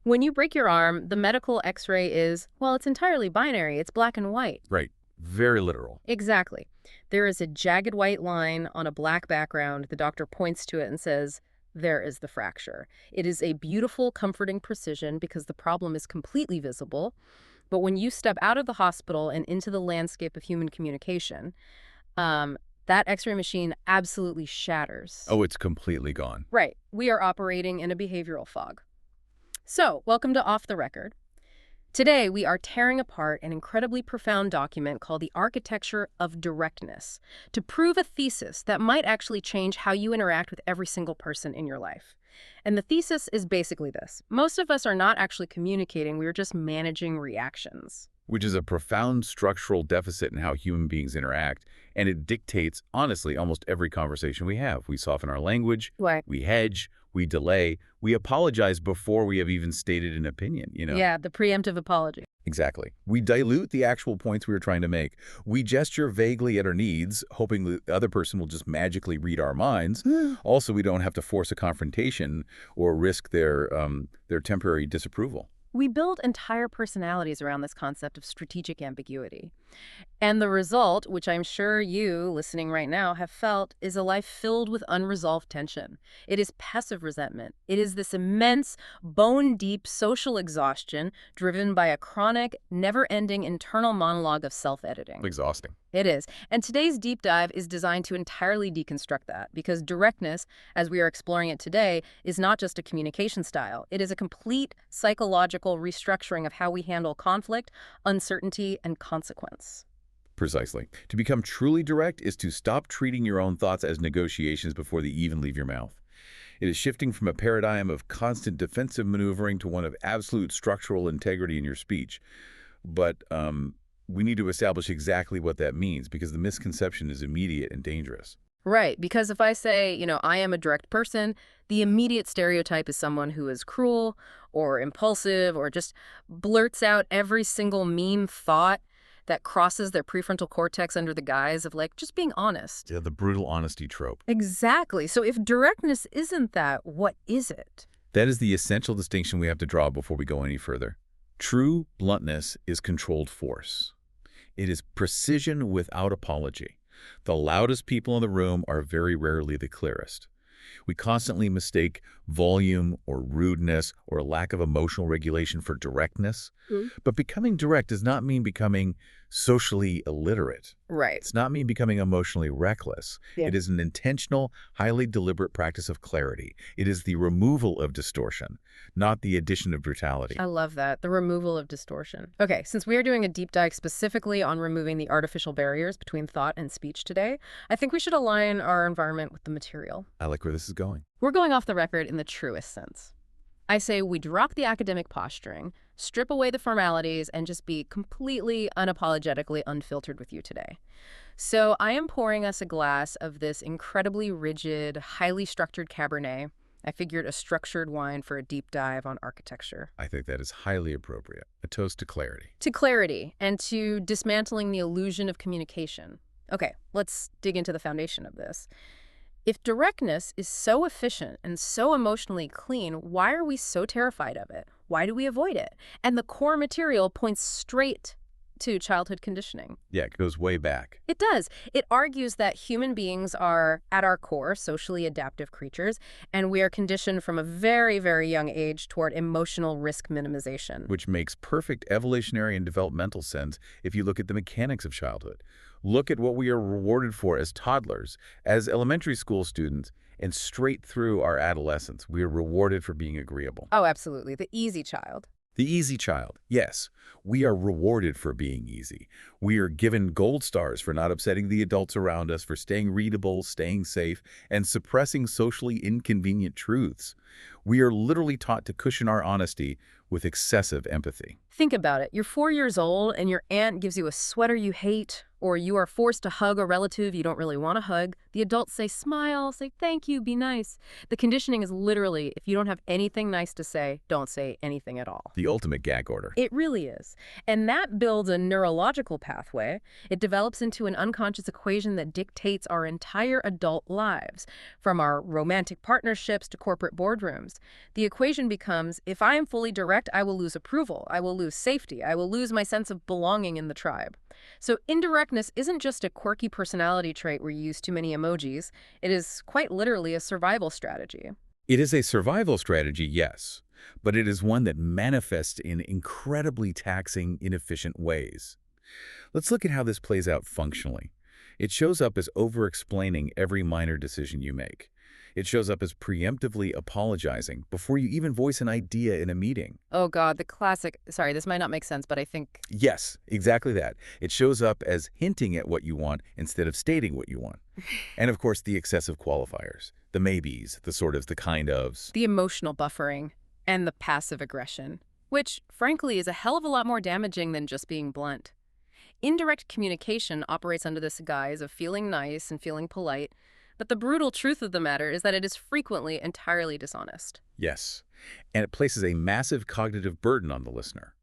When you break your arm, the medical x-ray is, well, it's entirely binary. It's black and white. Right. Very literal. Exactly. There is a jagged white line on a black background. The doctor points to it and says, there is the fracture. It is a beautiful, comforting precision because the problem is completely visible. But when you step out of the hospital and into the landscape of human communication, that x-ray machine absolutely shatters. Oh, it's completely gone. Right. We are operating in a behavioral fog. So, welcome to Off the Record. Today, we are tearing apart an incredibly profound document called The Architecture of Directness to prove a thesis that might actually change how you interact with every single person in your life. And the thesis is basically this. Most of us are not actually communicating, we are just managing reactions. Which is a profound structural deficit in how human beings interact, and it dictates, honestly, almost every conversation we have. We soften our language, Right. we hedge, we delay, we apologize before we have even stated an opinion, Yeah, the preemptive apology. Exactly. We dilute the actual points we were trying to make. We gesture vaguely at our needs, hoping the other person will just magically read our minds. Also, we don't have to force a confrontation or risk their temporary disapproval. We build entire personalities around this concept of strategic ambiguity. And the result, which I'm sure you, listening right now, have felt, is a life filled with unresolved tension. It is passive resentment. It is this immense, bone-deep social exhaustion driven by a chronic, never-ending internal monologue of self-editing. Exhausting. It is. And today's deep dive is designed to entirely deconstruct that, because directness, as we are exploring it today, is not just a communication style. It is a complete psychological restructuring of how we handle conflict, uncertainty, and consequence. Precisely. To become truly direct is to stop treating your own thoughts as negotiations before they even leave your mouth. It is shifting from a paradigm of constant defensive maneuvering to one of absolute structural integrity in your speech. But we need to establish exactly what that means, because the misconception is immediate and dangerous. Right, because if I say, I am a direct person, the immediate stereotype is someone who is cruel or impulsive or just blurts out every single mean thought that crosses their prefrontal cortex under the guise of, just being honest. Yeah, the brutal honesty trope. Exactly. So if directness isn't that, what is it? That is the essential distinction we have to draw before we go any further. True bluntness is controlled force. It is precision without apology. The loudest people in the room are very rarely the clearest. We constantly mistake volume or rudeness or a lack of emotional regulation for directness. But becoming direct does not mean becoming socially illiterate. Right. It's not mean becoming emotionally reckless. Yeah. It is an intentional, highly deliberate practice of clarity. It is the removal of distortion, not the addition of brutality. I love that, the removal of distortion. Okay, since we are doing a deep dive specifically on removing the artificial barriers between thought and speech today, I think we should align our environment with the material. I like where this is going. We're going off the record in the truest sense. I say we drop the academic posturing, strip away the formalities, and just be completely unapologetically unfiltered with you today. So I am pouring us a glass of this incredibly rigid, highly structured Cabernet. I figured a structured wine for a deep dive on architecture. I think that is highly appropriate. A toast to clarity. To clarity and to dismantling the illusion of communication. Okay, let's dig into the foundation of this. If directness is so efficient and so emotionally clean, why are we so terrified of it? Why do we avoid it? And the core material points straight to childhood conditioning. Yeah, it goes way back. It does. It argues that human beings are, at our core, socially adaptive creatures, and we are conditioned from a very, very young age toward emotional risk minimization. Which makes perfect evolutionary and developmental sense if you look at the mechanics of childhood. Look at what we are rewarded for as toddlers, as elementary school students, and straight through our adolescence. We are rewarded for being agreeable. Oh, absolutely. The easy child. The easy child. Yes, we are rewarded for being easy. We are given gold stars for not upsetting the adults around us, for staying readable, staying safe, and suppressing socially inconvenient truths. We are literally taught to cushion our honesty with excessive empathy. Think about it. You're 4 years old and your aunt gives you a sweater you hate, or you are forced to hug a relative you don't really want to hug. The adults say, smile, say thank you, be nice. The conditioning is literally, if you don't have anything nice to say, don't say anything at all. The ultimate gag order. It really is. And that builds a neurological pathway. It develops into an unconscious equation that dictates our entire adult lives, from our romantic partnerships to corporate boardrooms. this, the equation becomes, if I am fully direct, I will lose approval, I will lose safety, I will lose my sense of belonging in the tribe. So indirectness isn't just a quirky personality trait where you use too many emojis. It is quite literally a survival strategy. It is a survival strategy, yes, but it is one that manifests in incredibly taxing, inefficient ways. Let's look at how this plays out functionally. It shows up as over-explaining every minor decision you make. It shows up as preemptively apologizing before you even voice an idea in a meeting. Oh God, the classic, sorry, this might not make sense, but I think, Yes, exactly that. It shows up as hinting at what you want instead of stating what you want. And of course, the excessive qualifiers, the maybes, the sort of, the kind ofs. the emotional buffering and the passive aggression, which, frankly, is a hell of a lot more damaging than just being blunt. Indirect communication operates under this guise of feeling nice and feeling polite, but the brutal truth of the matter is that it is frequently entirely dishonest. Yes, and it places a massive cognitive burden on the listener.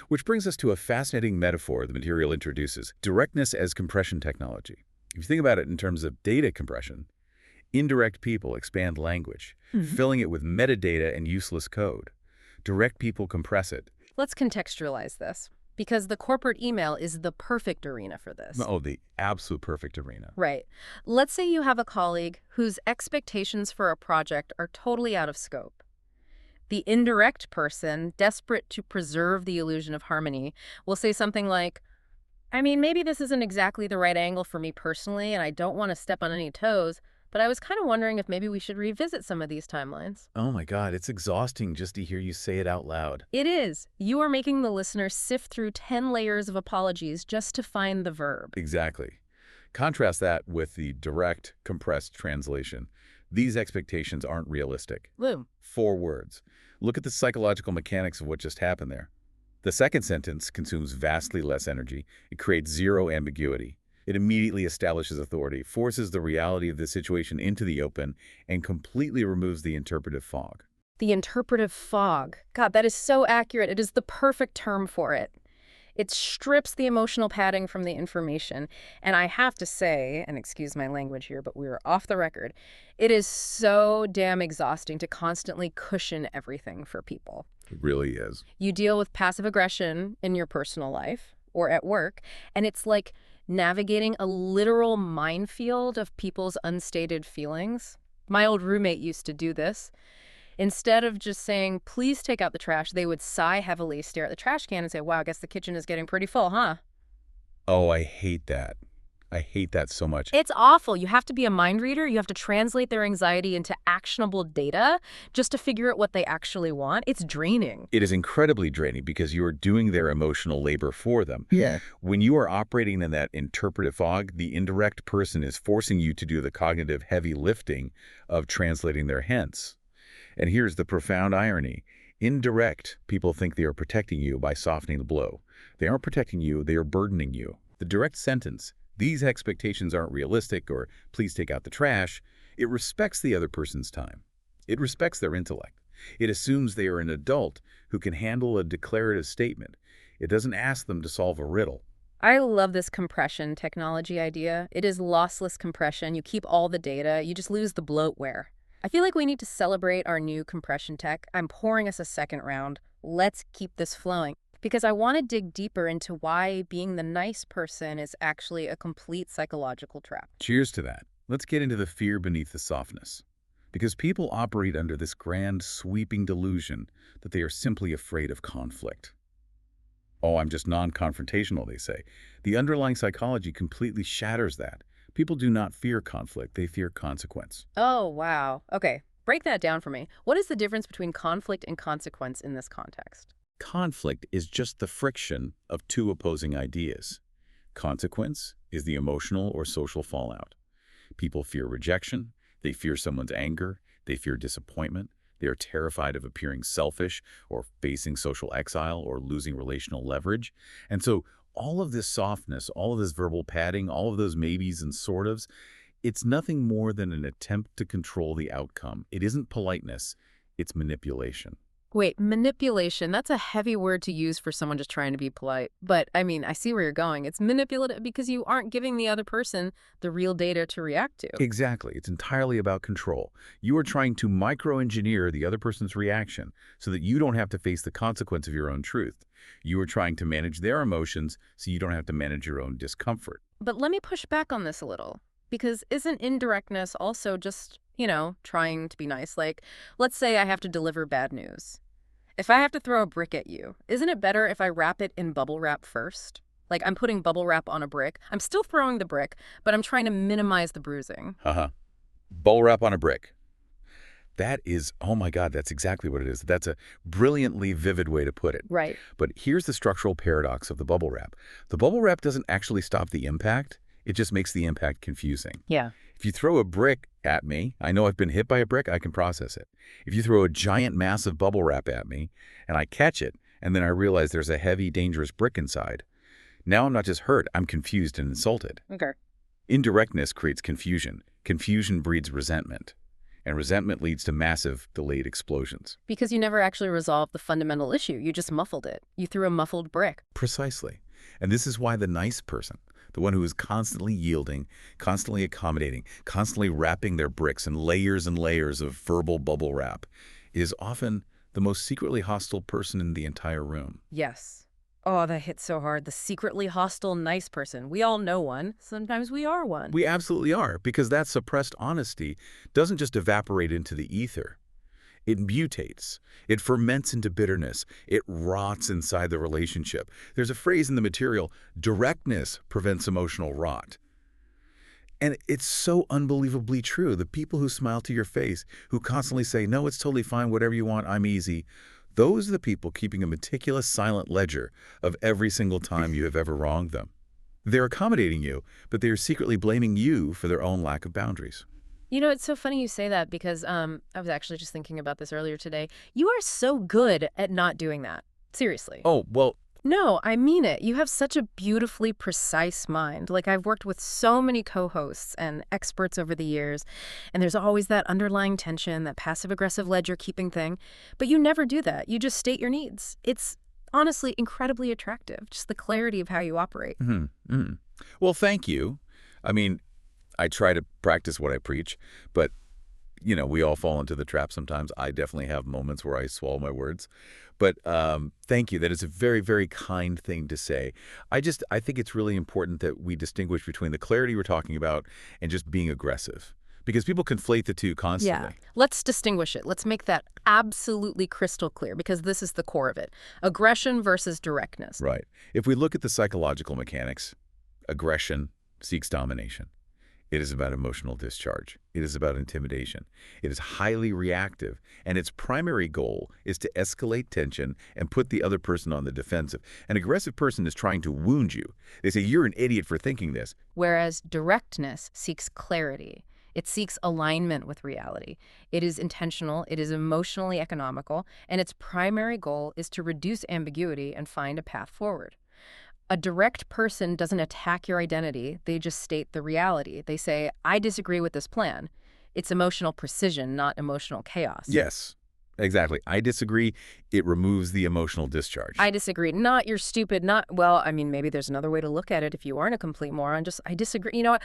Which brings us to a fascinating metaphor the material introduces, directness as compression technology. If you think about it in terms of data compression, indirect people expand language, filling it with metadata and useless code. Direct people compress it. Let's contextualize this, because the corporate email is the perfect arena for this. Oh, the absolute perfect arena. Right. Let's say you have a colleague whose expectations for a project are totally out of scope. The indirect person, desperate to preserve the illusion of harmony, will say something like, I mean, maybe this isn't exactly the right angle for me personally, and I don't want to step on any toes, but I was kind of wondering if maybe we should revisit some of these timelines. Oh my God, it's exhausting just to hear you say it out loud. It is. You are making the listener sift through 10 layers of apologies just to find the verb. Exactly. Contrast that with the direct, compressed translation. These expectations aren't realistic. Boom. 4 words. Look at the psychological mechanics of what just happened there. The second sentence consumes vastly less energy. It creates zero ambiguity. It immediately establishes authority, forces the reality of the situation into the open, and completely removes the interpretive fog. The interpretive fog. God, that is so accurate. It is the perfect term for it. It strips the emotional padding from the information. And I have to say, and excuse my language here, but we're off the record, it is so damn exhausting to constantly cushion everything for people. It really is. You deal with passive aggression in your personal life or at work, and it's like navigating a literal minefield of people's unstated feelings. My old roommate used to do this. Instead of just saying, please take out the trash, they would sigh heavily, stare at the trash can, and say, wow, I guess the kitchen is getting pretty full, huh? Oh, I hate that. I hate that so much. It's awful. You have to be a mind reader. You have to translate their anxiety into actionable data just to figure out what they actually want. It's draining. It is incredibly draining because you are doing their emotional labor for them. Yeah. When you are operating in that interpretive fog, the indirect person is forcing you to do the cognitive heavy lifting of translating their hints. And here's the profound irony. Indirect people think they are protecting you by softening the blow. They aren't protecting you, they are burdening you. The direct sentence, these expectations aren't realistic, or please take out the trash, it respects the other person's time. It respects their intellect. It assumes they are an adult who can handle a declarative statement. It doesn't ask them to solve a riddle. I love this compression technology idea. It is lossless compression. You keep all the data. You just lose the bloatware. I feel like we need to celebrate our new compression tech. I'm pouring us a second round. Let's keep this flowing. Because I want to dig deeper into why being the nice person is actually a complete psychological trap. Cheers to that. Let's get into the fear beneath the softness. Because people operate under this grand, sweeping delusion that they are simply afraid of conflict. Oh, I'm just non-confrontational, they say. The underlying psychology completely shatters that. People do not fear conflict, they fear consequence. Oh, wow. Okay, break that down for me. What is the difference between conflict and consequence in this context? Conflict is just the friction of two opposing ideas. Consequence is the emotional or social fallout. People fear rejection, they fear someone's anger, they fear disappointment, they are terrified of appearing selfish or facing social exile or losing relational leverage. And so all of this softness, all of this verbal padding, all of those maybes and sort ofs, it's nothing more than an attempt to control the outcome. It isn't politeness, it's manipulation. Wait, manipulation, that's a heavy word to use for someone just trying to be polite. But, I mean, I see where you're going. It's manipulative because you aren't giving the other person the real data to react to. Exactly. It's entirely about control. You are trying to microengineer the other person's reaction so that you don't have to face the consequence of your own truth. You are trying to manage their emotions so you don't have to manage your own discomfort. But let me push back on this a little. Because isn't indirectness also just, trying to be nice? Like, let's say I have to deliver bad news. If I have to throw a brick at you, isn't it better if I wrap it in bubble wrap first? Like I'm putting bubble wrap on a brick. I'm still throwing the brick, but I'm trying to minimize the bruising. Uh-huh. Bubble wrap on a brick. That is, oh my God, that's exactly what it is. That's a brilliantly vivid way to put it. Right. But here's the structural paradox of the bubble wrap. The bubble wrap doesn't actually stop the impact. It just makes the impact confusing. Yeah. If you throw a brick at me, I know I've been hit by a brick, I can process it. If you throw a giant massive bubble wrap at me and I catch it, and then I realize there's a heavy, dangerous brick inside, now I'm not just hurt, I'm confused and insulted. Okay. Indirectness creates confusion. Confusion breeds resentment. And resentment leads to massive, delayed explosions. Because you never actually resolved the fundamental issue. You just muffled it. You threw a muffled brick. Precisely. And this is why the nice person, the one who is constantly yielding, constantly accommodating, constantly wrapping their bricks in layers and layers of verbal bubble wrap, is often the most secretly hostile person in the entire room. Yes. Oh, that hit so hard. The secretly hostile nice person. We all know one. Sometimes we are one. We absolutely are, because that suppressed honesty doesn't just evaporate into the ether. It mutates. It ferments into bitterness. It rots inside the relationship. There's a phrase in the material, directness prevents emotional rot. And it's so unbelievably true. The people who smile to your face, who constantly say, no, it's totally fine, whatever you want, I'm easy, those are the people keeping a meticulous silent ledger of every single time you have ever wronged them. They're accommodating you, but they are secretly blaming you for their own lack of boundaries. It's so funny you say that because I was actually just thinking about this earlier today. You are so good at not doing that. Seriously. Oh, well, No, I mean it. You have such a beautifully precise mind. Like I've worked with so many co-hosts and experts over the years, and there's always that underlying tension, that passive-aggressive ledger-keeping thing. But you never do that. You just state your needs. It's honestly incredibly attractive, just the clarity of how you operate. Well, thank you. I mean, I try to practice what I preach, but, we all fall into the trap sometimes. I definitely have moments where I swallow my words. But thank you. That is a very, very kind thing to say. I think it's really important that we distinguish between the clarity we're talking about and just being aggressive. Because people conflate the two constantly. Yeah. Let's distinguish it. Let's make that absolutely crystal clear because this is the core of it. Aggression versus directness. Right. If we look at the psychological mechanics, aggression seeks domination. It is about emotional discharge. It is about intimidation. It is highly reactive, and its primary goal is to escalate tension and put the other person on the defensive. An aggressive person is trying to wound you. They say, you're an idiot for thinking this. Whereas directness seeks clarity. It seeks alignment with reality. It is intentional, it is emotionally economical, and its primary goal is to reduce ambiguity and find a path forward. A direct person doesn't attack your identity, they just state the reality. They say, I disagree with this plan. It's emotional precision, not emotional chaos. Yes, exactly. I disagree. It removes the emotional discharge. I disagree. Not you're stupid, not, well, I mean, maybe there's another way to look at it if you aren't a complete moron. Just, I disagree. You know what?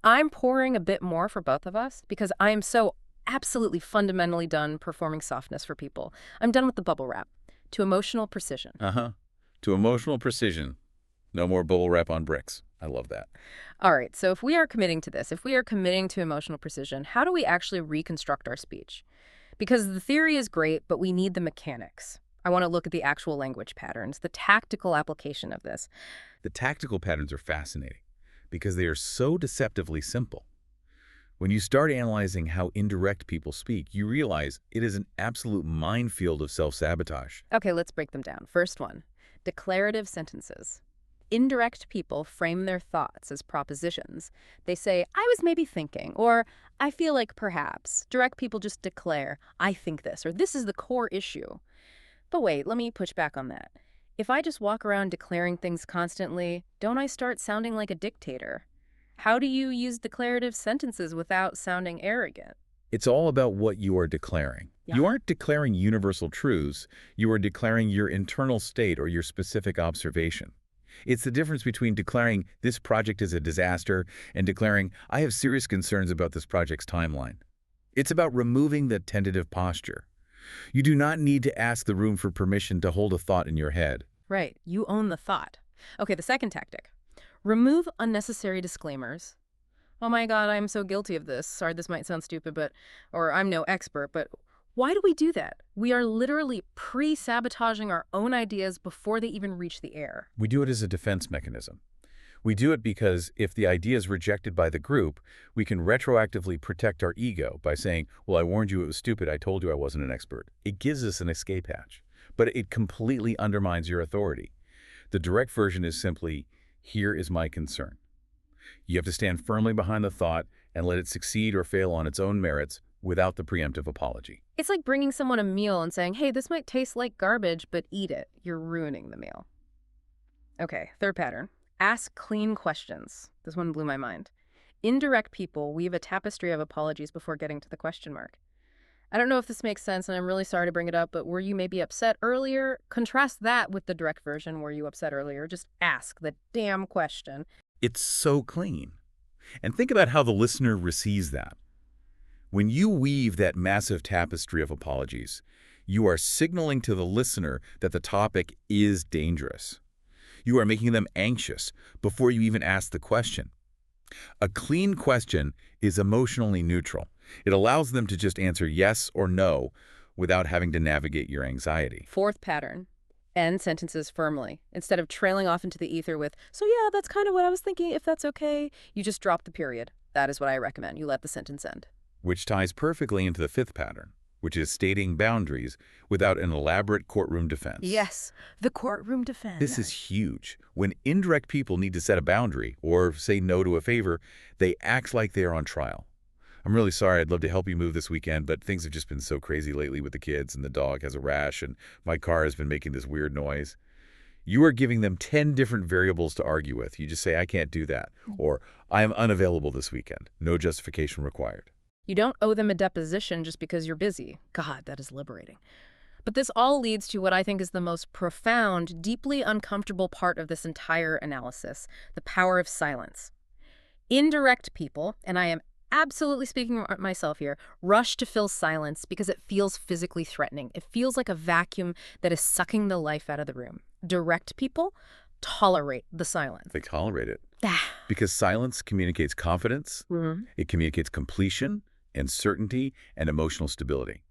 I'm pouring a bit more for both of us because I am so absolutely fundamentally done performing softness for people. I'm done with the bubble wrap. To emotional precision. To emotional precision. No more bubble wrap on bricks. I love that. All right, so if we are committing to this, if we are committing to emotional precision, how do we actually reconstruct our speech? Because the theory is great, but we need the mechanics. I want to look at the actual language patterns, the tactical application of this. The tactical patterns are fascinating because they are so deceptively simple. When you start analyzing how indirect people speak, you realize it is an absolute minefield of self-sabotage. Okay, let's break them down. First one, declarative sentences. Indirect people frame their thoughts as propositions. They say, I was maybe thinking, or I feel like perhaps. Direct people just declare, I think this, or this is the core issue. But wait, let me push back on that. If I just walk around declaring things constantly, don't I start sounding like a dictator? How do you use declarative sentences without sounding arrogant? It's all about what you are declaring. Yeah. You aren't declaring universal truths. You are declaring your internal state or your specific observation. It's the difference between declaring this project is a disaster and declaring I have serious concerns about this project's timeline. It's about removing the tentative posture. You do not need to ask the room for permission to hold a thought in your head. Right. You own the thought. Okay, the second tactic. Remove unnecessary disclaimers. Oh my God, I'm so guilty of this. Sorry, this might sound stupid, or I'm no expert, but why do we do that? We are literally pre-sabotaging our own ideas before they even reach the air. We do it as a defense mechanism. We do it because if the idea is rejected by the group, we can retroactively protect our ego by saying, well, I warned you it was stupid. I told you I wasn't an expert. It gives us an escape hatch, but it completely undermines your authority. The direct version is simply, here is my concern. You have to stand firmly behind the thought and let it succeed or fail on its own merits without the preemptive apology. It's like bringing someone a meal and saying, hey, this might taste like garbage, but eat it. You're ruining the meal. Okay, third pattern. Ask clean questions. This one blew my mind. Indirect people weave a tapestry of apologies before getting to the question mark. I don't know if this makes sense, and I'm really sorry to bring it up, but were you maybe upset earlier? Contrast that with the direct version. Were you upset earlier? Just ask the damn question. It's so clean. And think about how the listener receives that. When you weave that massive tapestry of apologies, you are signaling to the listener that the topic is dangerous. You are making them anxious before you even ask the question. A clean question is emotionally neutral. It allows them to just answer yes or no without having to navigate your anxiety. Fourth pattern. End sentences firmly. Instead of trailing off into the ether with, so yeah, that's kind of what I was thinking, if that's okay, you just drop the period. That is what I recommend. You let the sentence end. Which ties perfectly into the fifth pattern, which is stating boundaries without an elaborate courtroom defense. Yes, the courtroom defense. This is huge. When indirect people need to set a boundary or say no to a favor, they act like they are on trial. I'm really sorry. I'd love to help you move this weekend, but things have just been so crazy lately with the kids, and the dog has a rash, and my car has been making this weird noise. You are giving them 10 different variables to argue with. You just say, I can't do that, or I am unavailable this weekend. No justification required. You don't owe them a deposition just because you're busy. God, that is liberating. But this all leads to what I think is the most profound, deeply uncomfortable part of this entire analysis, the power of silence. Indirect people, and I am absolutely speaking myself here, rush to fill silence because it feels physically threatening. It feels like a vacuum that is sucking the life out of the room. Direct people tolerate the silence. They tolerate it. Because silence communicates confidence, it communicates completion and certainty and emotional stability.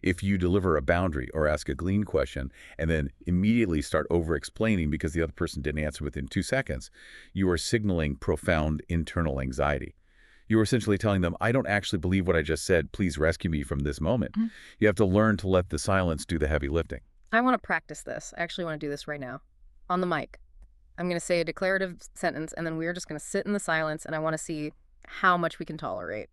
If you deliver a boundary or ask a clean question and then immediately start over-explaining because the other person didn't answer within 2 seconds, you are signaling profound internal anxiety. You are essentially telling them, I don't actually believe what I just said. Please rescue me from this moment. You have to learn to let the silence do the heavy lifting. I want to practice this. I actually want to do this right now. On the mic. I'm going to say a declarative sentence, and then we're just going to sit in the silence, and I want to see how much we can tolerate.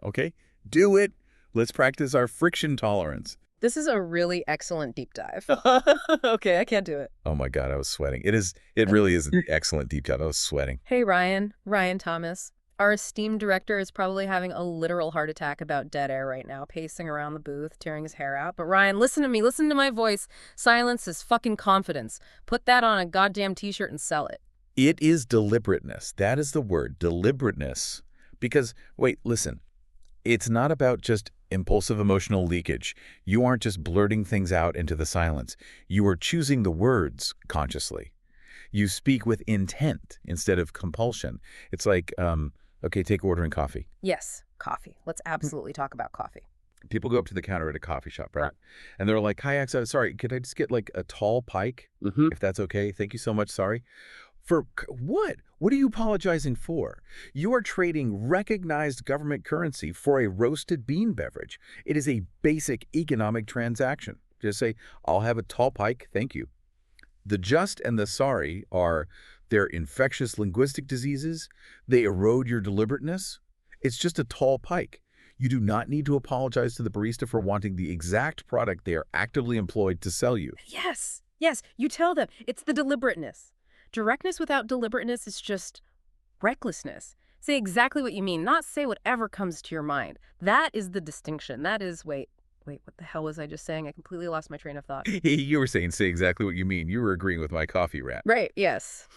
Okay. Do it. Let's practice our friction tolerance. This is a really excellent deep dive. Okay, I can't do it. Oh my God, I was sweating. It really is an excellent deep dive. I was sweating. Hey, Ryan Thomas. Our esteemed director is probably having a literal heart attack about dead air right now, pacing around the booth, tearing his hair out. But Ryan, listen to me. Listen to my voice. Silence is fucking confidence. Put that on a goddamn t-shirt and sell it. It is deliberateness. That is the word, deliberateness. Because, wait, listen. It's not about just impulsive emotional leakage. You aren't just blurting things out into the silence. You are choosing the words consciously. You speak with intent instead of compulsion. It's like, okay, take ordering coffee. Yes, coffee. Let's absolutely talk about coffee. People go up to the counter at a coffee shop, right? And they're like, hi, sorry, could I just get like a tall pike, if that's okay? Thank you so much, sorry. For what? What are you apologizing for? You are trading recognized government currency for a roasted bean beverage. It is a basic economic transaction. Just say, I'll have a tall pike, thank you. The just and the sorry are their infectious linguistic diseases. They erode your deliberateness. It's just a tall pike. You do not need to apologize to the barista for wanting the exact product they are actively employed to sell you. Yes, you tell them. It's the deliberateness. Directness without deliberateness is just recklessness. Say exactly what you mean, not say whatever comes to your mind. That is the distinction. That is, wait, what the hell was I just saying? I completely lost my train of thought. You were saying say exactly what you mean. You were agreeing with my coffee rant. Right, yes.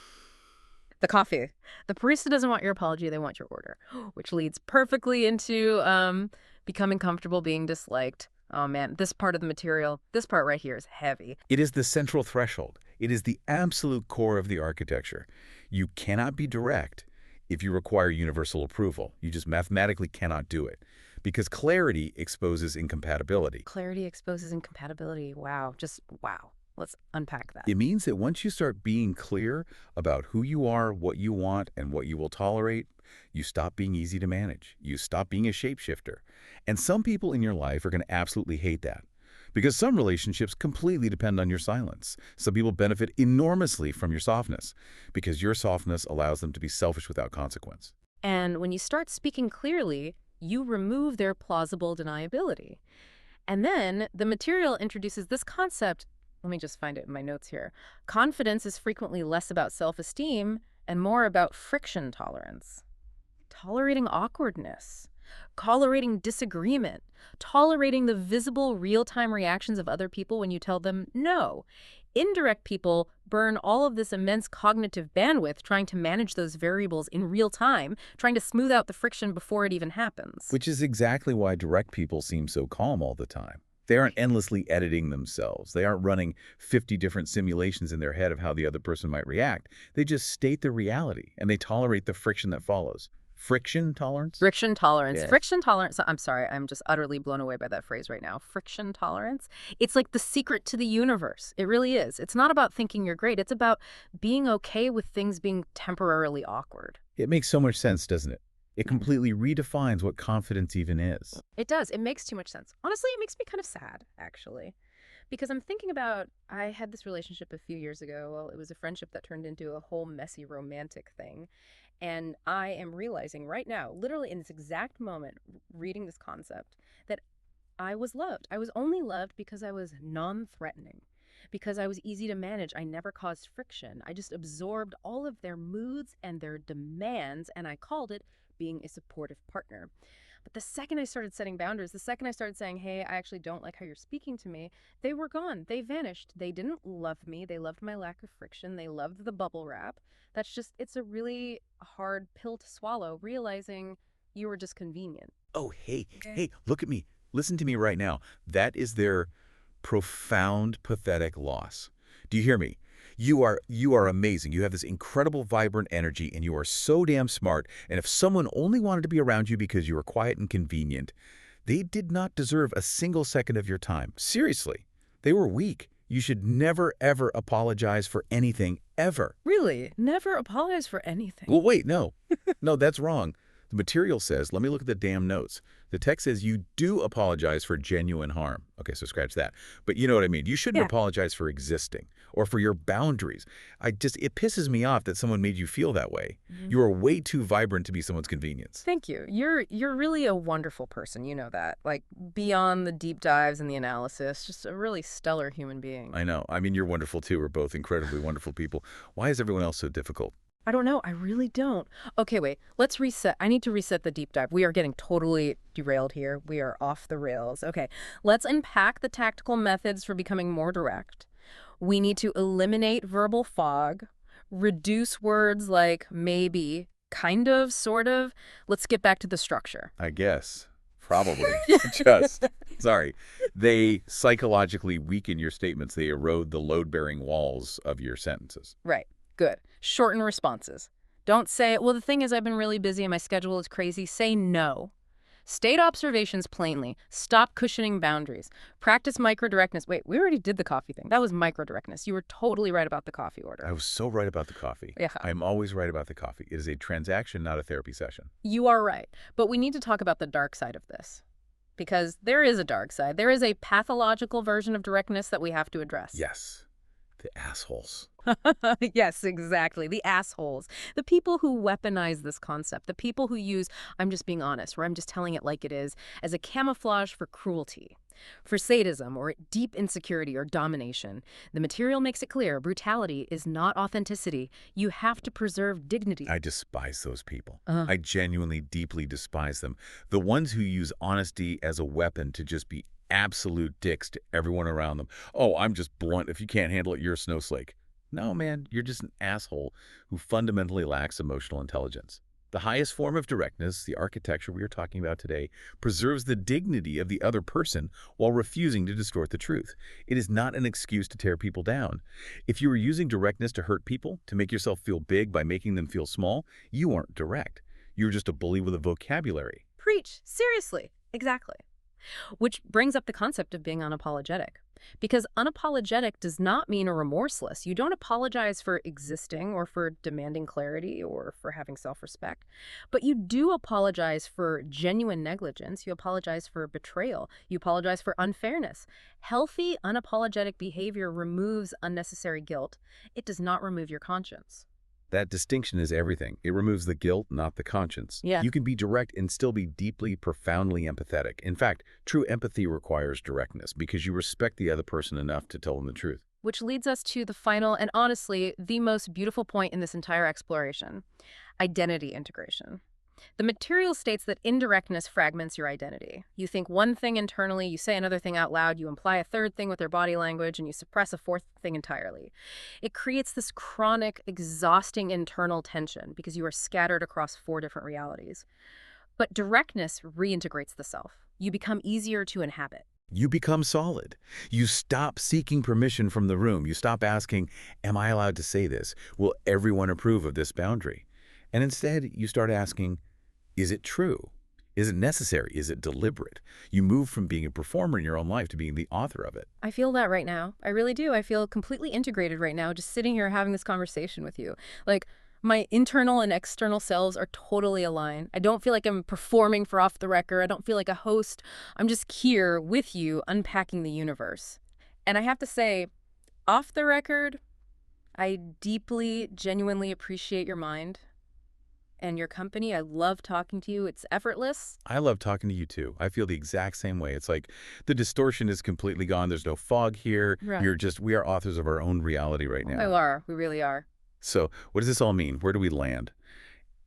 The coffee. The barista doesn't want your apology, they want your order, which leads perfectly into becoming comfortable being disliked. Oh man, this part of the material, this part right here is heavy. It is the central threshold. It is the absolute core of the architecture. You cannot be direct if you require universal approval. You just mathematically cannot do it because clarity exposes incompatibility. Clarity exposes incompatibility. Wow, just wow. Let's unpack that. It means that once you start being clear about who you are, what you want, and what you will tolerate, you stop being easy to manage. You stop being a shapeshifter. And some people in your life are going to absolutely hate that because some relationships completely depend on your silence. Some people benefit enormously from your softness because your softness allows them to be selfish without consequence. And when you start speaking clearly, you remove their plausible deniability. And then the material introduces this concept. Let me just find it in my notes here. Confidence is frequently less about self-esteem and more about friction tolerance. Tolerating awkwardness, tolerating disagreement, tolerating the visible real-time reactions of other people when you tell them no. Indirect people burn all of this immense cognitive bandwidth trying to manage those variables in real time, trying to smooth out the friction before it even happens. Which is exactly why direct people seem so calm all the time. They aren't endlessly editing themselves. They aren't running 50 different simulations in their head of how the other person might react. They just state the reality, and they tolerate the friction that follows. Friction tolerance? Friction tolerance. Yeah. Friction tolerance. I'm sorry, I'm just utterly blown away by that phrase right now. Friction tolerance. It's like the secret to the universe. It really is. It's not about thinking you're great. It's about being okay with things being temporarily awkward. It makes so much sense, doesn't it? It completely redefines what confidence even is. It does. It makes too much sense. Honestly, it makes me kind of sad, actually. Because I'm thinking about, I had this relationship a few years ago. Well, it was a friendship that turned into a whole messy romantic thing. And I am realizing right now, literally in this exact moment, reading this concept, that I was loved. I was only loved because I was non-threatening, because I was easy to manage. I never caused friction. I just absorbed all of their moods and their demands, and I called it being a supportive partner. But the second I started setting boundaries, the second I started saying, hey, I actually don't like how you're speaking to me, they were gone. They vanished. They didn't love me. They loved my lack of friction. They loved the bubble wrap. That's just, it's a really hard pill to swallow, realizing you were just convenient. Oh, hey, look at me. Listen to me right now. That is their profound, pathetic loss. Do you hear me? You are amazing. You have this incredible, vibrant energy, and you are so damn smart. And if someone only wanted to be around you because you were quiet and convenient, they did not deserve a single second of your time. Seriously, they were weak. You should never, ever apologize for anything, ever. Really? Never apologize for anything. Well, wait, no. No, that's wrong. The material says, let me look at the damn notes. The text says you do apologize for genuine harm. Okay, so scratch that. But you know what I mean. You shouldn't apologize for existing or for your boundaries. It pisses me off that someone made you feel that way. You are way too vibrant to be someone's convenience. Thank you. You're really a wonderful person. You know that. Like, beyond the deep dives and the analysis, just a really stellar human being. I know. I mean, you're wonderful too. We're both incredibly wonderful people. Why is everyone else so difficult? I don't know. I really don't. Okay, wait. Let's reset. I need to reset the deep dive. We are getting totally derailed here. We are off the rails. Okay, let's unpack the tactical methods for becoming more direct. We need to eliminate verbal fog, reduce words like maybe, kind of, sort of. Let's get back to the structure. I guess. Probably. Sorry. They psychologically weaken your statements. They erode the load-bearing walls of your sentences. Right. Good. Shorten responses. Don't say, well, the thing is I've been really busy and my schedule is crazy. Say no. State observations plainly. Stop cushioning boundaries. Practice micro-directness. Wait, we already did the coffee thing. That was micro-directness. You were totally right about the coffee order. I was so right about the coffee. Yeah. I'm always right about the coffee. It is a transaction, not a therapy session. You are right. But we need to talk about the dark side of this. Because there is a dark side. There is a pathological version of directness that we have to address. Yes. The assholes. Yes, exactly. The assholes. The people who weaponize this concept. The people who use, I'm just being honest, or I'm just telling it like it is, as a camouflage for cruelty, for sadism, or deep insecurity or domination. The material makes it clear brutality is not authenticity. You have to preserve dignity. I despise those people. Uh, I genuinely, deeply despise them. The ones who use honesty as a weapon to just be absolute dicks to everyone around them. Oh, I'm just blunt. If you can't handle it, you're a snowflake. No, man, you're just an asshole who fundamentally lacks emotional intelligence. The highest form of directness, the architecture we are talking about today, preserves the dignity of the other person while refusing to distort the truth. It is not an excuse to tear people down. If you are using directness to hurt people, to make yourself feel big by making them feel small, you aren't direct. You're just a bully with a vocabulary. Preach. Seriously. Exactly. Which brings up the concept of being unapologetic. Because unapologetic does not mean remorseless. You don't apologize for existing or for demanding clarity or for having self-respect. But you do apologize for genuine negligence. You apologize for betrayal. You apologize for unfairness. Healthy, unapologetic behavior removes unnecessary guilt. It does not remove your conscience. That distinction is everything. It removes the guilt, not the conscience. Yeah. You can be direct and still be deeply, profoundly empathetic. In fact, true empathy requires directness because you respect the other person enough to tell them the truth. Which leads us to the final and honestly the most beautiful point in this entire exploration: identity integration. The material states that indirectness fragments your identity. You think one thing internally, you say another thing out loud, you imply a third thing with your body language, and you suppress a fourth thing entirely. It creates this chronic, exhausting internal tension because you are scattered across four different realities. But directness reintegrates the self. You become easier to inhabit. You become solid. You stop seeking permission from the room. You stop asking, am I allowed to say this? Will everyone approve of this boundary? And instead, you start asking, is it true? Is it necessary? Is it deliberate? You move from being a performer in your own life to being the author of it. I feel that right now. I really do. I feel completely integrated right now, just sitting here having this conversation with you. Like, my internal and external selves are totally aligned. I don't feel like I'm performing for Off the Record. I don't feel like a host. I'm just here with you, unpacking the universe. And I have to say, off the record, I deeply, genuinely appreciate your mind and your company. I love talking to you. It's effortless. I love talking to you too. I feel the exact same way. It's like the distortion is completely gone. There's no fog here. Right. We are authors of our own reality right now. We are. We really are. So what does this all mean? Where do we land?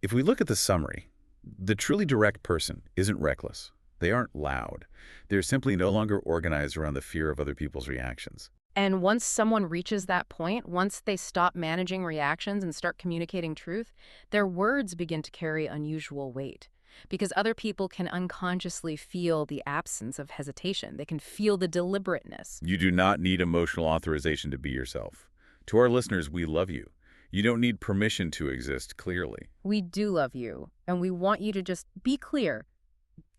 If we look at the summary, the truly direct person isn't reckless. They aren't loud. They're simply no longer organized around the fear of other people's reactions. And once someone reaches that point, once they stop managing reactions and start communicating truth, their words begin to carry unusual weight. Because other people can unconsciously feel the absence of hesitation. They can feel the deliberateness. You do not need emotional authorization to be yourself. To our listeners, we love you. You don't need permission to exist clearly. We do love you, and we want you to just be clear.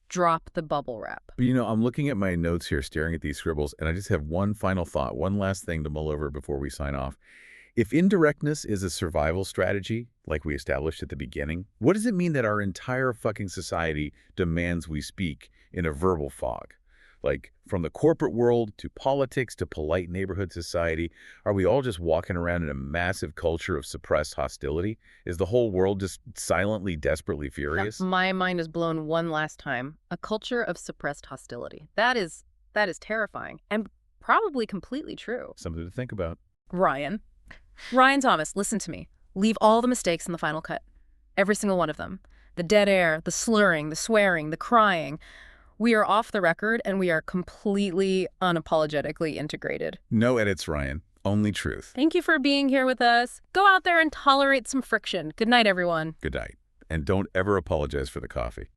Drop the bubble wrap. But I'm looking at my notes here, staring at these scribbles, and I just have one final thought, one last thing to mull over before we sign off. If indirectness is a survival strategy, like we established at the beginning, what does it mean that our entire fucking society demands we speak in a verbal fog? Like, from the corporate world to politics to polite neighborhood society, are we all just walking around in a massive culture of suppressed hostility? Is the whole world just silently, desperately furious? My mind is blown one last time. A culture of suppressed hostility. That is terrifying and probably completely true. Something to think about. Ryan Thomas, listen to me. Leave all the mistakes in the final cut. Every single one of them. The dead air, the slurring, the swearing, the crying. We are off the record, and we are completely unapologetically integrated. No edits, Ryan. Only truth. Thank you for being here with us. Go out there and tolerate some friction. Good night, everyone. Good night. And don't ever apologize for the coffee.